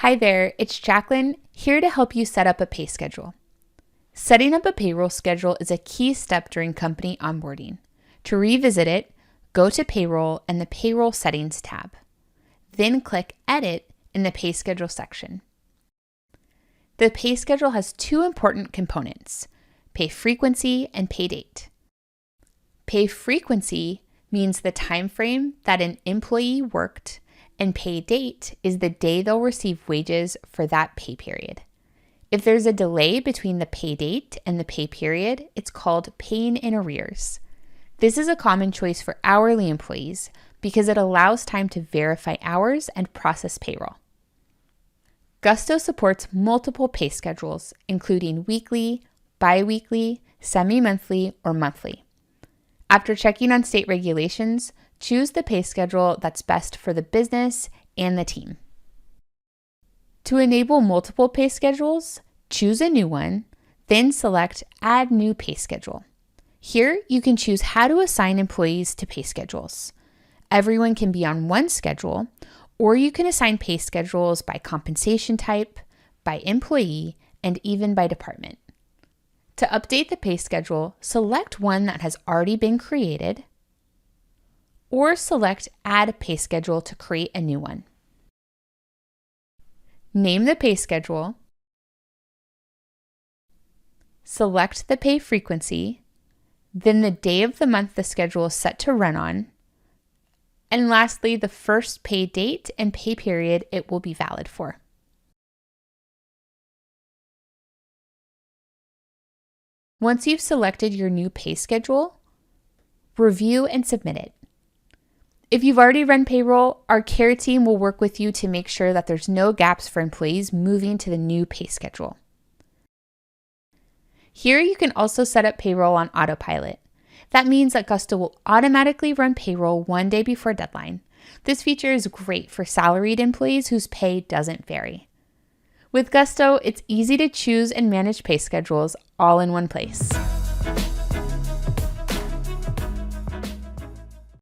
Hi there, it's Jacqueline, here to help you set up a pay schedule. Setting up a payroll schedule is a key step during company onboarding. To revisit it, go to Payroll and the Payroll Settings tab. Then click Edit in the Pay Schedule section. The pay schedule has two important components, pay frequency and pay date. Pay frequency means the time frame that an employee worked, and pay date is the day they'll receive wages for that pay period. If there's a delay between the pay date and the pay period, it's called paying in arrears. This is a common choice for hourly employees because it allows time to verify hours and process payroll. Gusto supports multiple pay schedules, including weekly, bi-weekly, semi-monthly, or monthly. After checking on state regulations, choose the pay schedule that's best for the business and the team. To enable multiple pay schedules, choose a new one, then select Add New Pay Schedule. Here, you can choose how to assign employees to pay schedules. Everyone can be on one schedule, or you can assign pay schedules by compensation type, by employee, and even by department. To update the pay schedule, select one that has already been created, or select Add Pay Schedule to create a new one. Name the pay schedule, select the pay frequency, then the day of the month the schedule is set to run on, and lastly, the first pay date and pay period it will be valid for. Once you've selected your new pay schedule, review and submit it. If you've already run payroll, our care team will work with you to make sure that there's no gaps for employees moving to the new pay schedule. Here you can also set up payroll on autopilot. That means that Gusto will automatically run payroll one day before deadline. This feature is great for salaried employees whose pay doesn't vary. With Gusto, it's easy to choose and manage pay schedules all in one place.